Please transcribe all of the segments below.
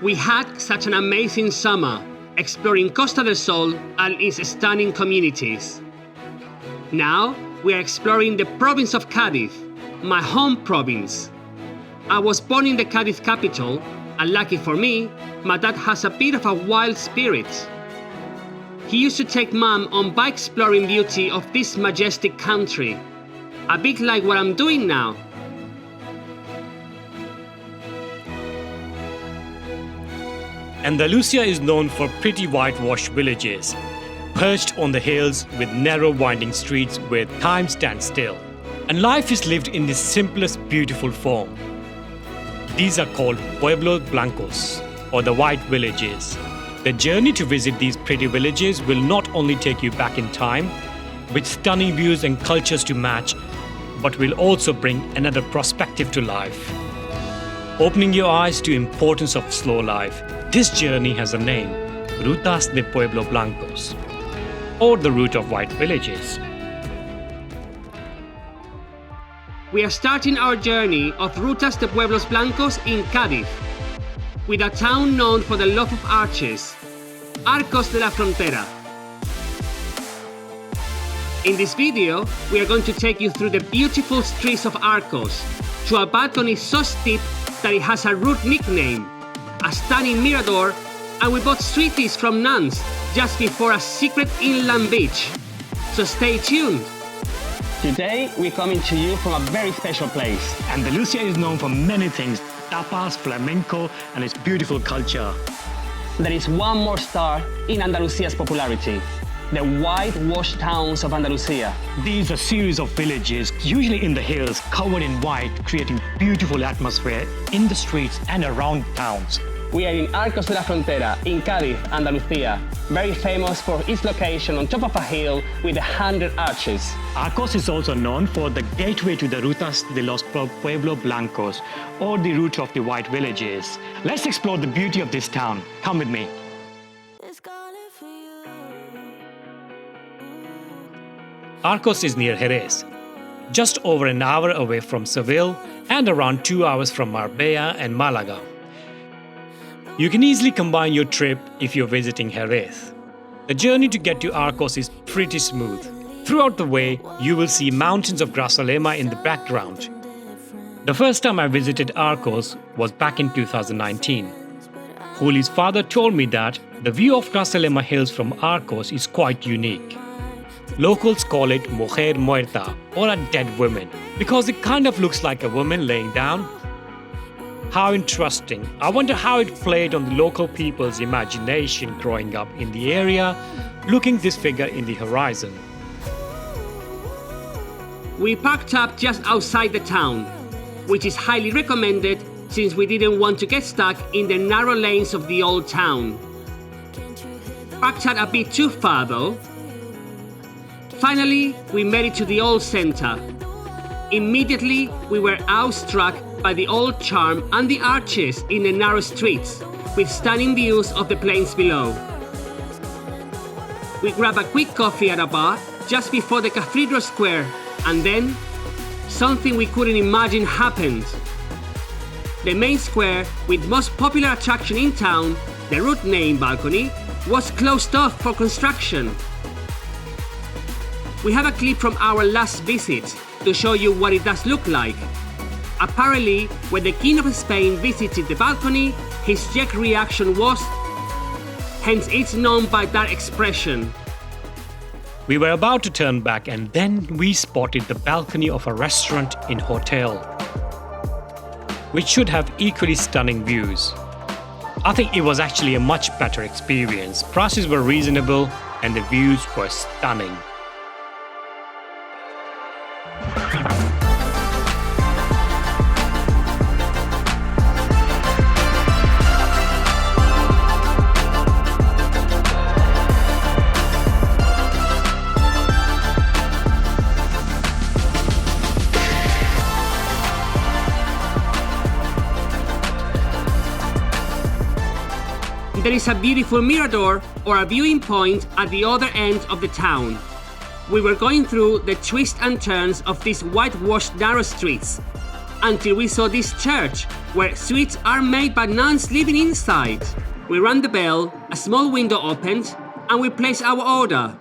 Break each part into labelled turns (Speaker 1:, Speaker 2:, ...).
Speaker 1: We had such an amazing summer, exploring Costa del Sol and its stunning communities. Now, we are exploring the province of Cadiz, my home province. I was born in the Cadiz capital, and lucky for me, my dad has a bit of a wild spirit. He used to take Mum on bike exploring beauty of this majestic country, a bit like what I'm doing now.
Speaker 2: Andalusia is known for pretty whitewashed villages, perched on the hills with narrow winding streets where time stands still. And life is lived in the simplest beautiful form. These are called pueblos blancos, or the white villages. The journey to visit these pretty villages will not only take you back in time, with stunning views and cultures to match, but will also bring another perspective to life. Opening your eyes to the importance of slow life, this journey has a name, Rutas de Pueblo Blancos, or the route of white villages.
Speaker 1: We are starting our journey of Rutas de Pueblos Blancos in Cadiz, with a town known for the love of arches, Arcos de la Frontera. In this video, we are going to take you through the beautiful streets of Arcos, to a balcony so steep that it has a route nickname, a stunning mirador, and we bought sweeties from nuns just before a secret inland beach. So stay tuned. Today, we're coming to you from a very special place.
Speaker 2: Andalusia is known for many things, tapas, flamenco, and its beautiful culture.
Speaker 1: There is one more star in Andalusia's popularity, the whitewashed towns of Andalusia.
Speaker 2: These are a series of villages, usually in the hills, covered in white, creating beautiful atmosphere in the streets and around towns.
Speaker 1: We are in Arcos de la Frontera, in Cadiz, Andalusia, very famous for its location on top of a hill with 100 arches.
Speaker 2: Arcos is also known for the gateway to the Rutas de los Pueblos Blancos, or the route of the white villages. Let's explore the beauty of this town. Come with me. Arcos is near Jerez, just over an hour away from Seville and around 2 hours from Marbella and Malaga. You can easily combine your trip if you're visiting Jerez. The journey to get to Arcos is pretty smooth. Throughout the way, you will see mountains of Grazalema in the background. The first time I visited Arcos was back in 2019. Juli's father told me that the view of Grazalema hills from Arcos is quite unique. Locals call it mujer muerta, or a dead woman, because it kind of looks like a woman laying down. How interesting. I wonder how it played on the local people's imagination growing up in the area, looking this figure in the horizon.
Speaker 1: We parked up just outside the town, which is highly recommended since we didn't want to get stuck in the narrow lanes of the old town. Parked out a bit too far though. Finally, we made it to the old center. Immediately, we were awestruck by the old charm and the arches in the narrow streets, with stunning views of the plains below. We grabbed a quick coffee at a bar just before the Cathedral Square, and then something we couldn't imagine happened. The main square, with most popular attraction in town, the route name balcony, was closed off for construction. We have a clip from our last visit to show you what it does look like. Apparently, when the King of Spain visited the balcony, his jet reaction was, hence it's known by that expression.
Speaker 2: We were about to turn back and then we spotted the balcony of a restaurant in Hotel, which should have equally stunning views. I think it was actually a much better experience. Prices were reasonable and the views were stunning.
Speaker 1: There is a beautiful mirador or a viewing point at the other end of the town. We were going through the twists and turns of these whitewashed narrow streets, until we saw this church, where suites are made by nuns living inside. We rang the bell, a small window opened, and we placed our order.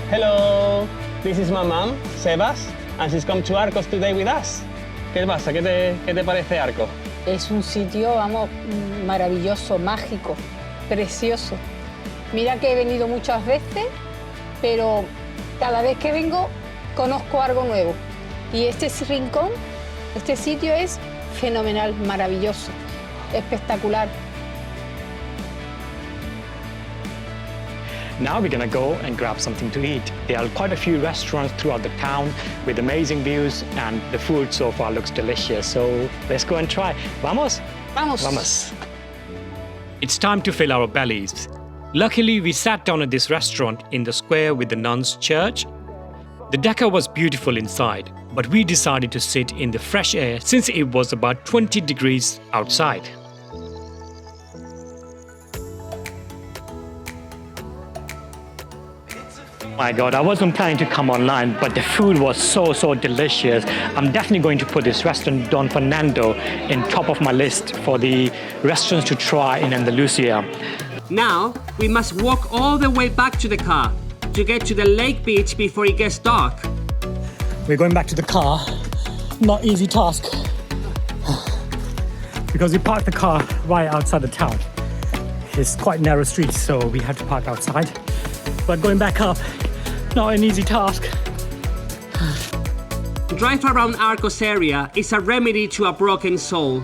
Speaker 3: Hello, this is my mom, Sebas, and she's come to Arcos today with us. ¿Qué pasa? ¿Qué te parece Arcos?
Speaker 4: Es un sitio, vamos, maravilloso, mágico, precioso. Mira que he venido muchas veces, pero cada vez que vengo conozco algo nuevo. Y este rincón, este sitio es fenomenal, maravilloso, espectacular.
Speaker 2: Now we're gonna go and grab something to eat. There are quite a few restaurants throughout the town with amazing views, and the food so far looks delicious. So let's go and try. Vamos?
Speaker 4: Vamos.
Speaker 2: Vamos. It's time to fill our bellies. Luckily, we sat down at this restaurant in the square with the nuns' church. The decor was beautiful inside, but we decided to sit in the fresh air since it was about 20 degrees outside. My God, I wasn't planning to come online, but the food was so delicious. I'm definitely going to put this restaurant, Don Fernando, in top of my list for the restaurants to try in Andalusia.
Speaker 1: Now, we must walk all the way back to the car to get to the lake beach before it gets dark.
Speaker 2: We're going back to the car. Not easy task. Because we parked the car right outside the town. It's quite narrow streets, so we had to park outside. But going back up, not an easy task.
Speaker 1: Drive around Arcos area is a remedy to a broken soul.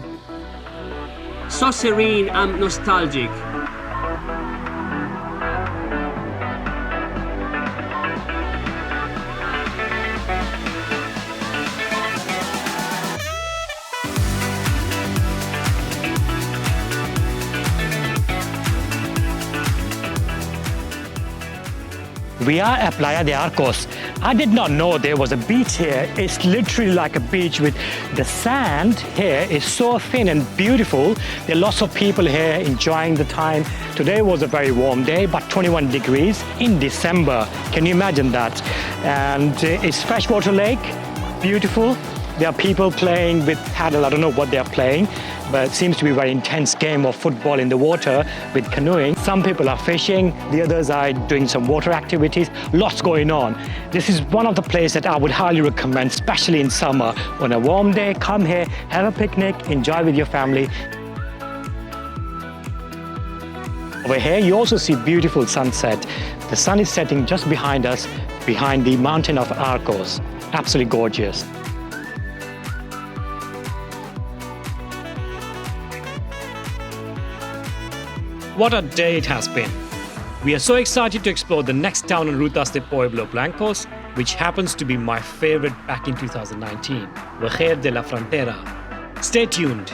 Speaker 1: So serene and nostalgic.
Speaker 2: We are at Playa de Arcos. I did not know there was a beach here. It's literally like a beach with the sand here is so thin and beautiful. There are lots of people here enjoying the time. Today was a very warm day, but 21 degrees in December. Can you imagine that? And it's freshwater lake, beautiful. There are people playing with paddle. I don't know what they're playing, but it seems to be a very intense game of football in the water with canoeing. Some people are fishing, the others are doing some water activities. Lots going on. This is one of the places that I would highly recommend, especially in summer. On a warm day, come here, have a picnic, enjoy with your family. Over here, you also see beautiful sunset. The sun is setting just behind us, behind the mountain of Arcos. Absolutely gorgeous. What a day it has been. We are so excited to explore the next town on Rutas de Pueblo Blancos, which happens to be my favorite back in 2019, Perched de la Frontera. Stay tuned.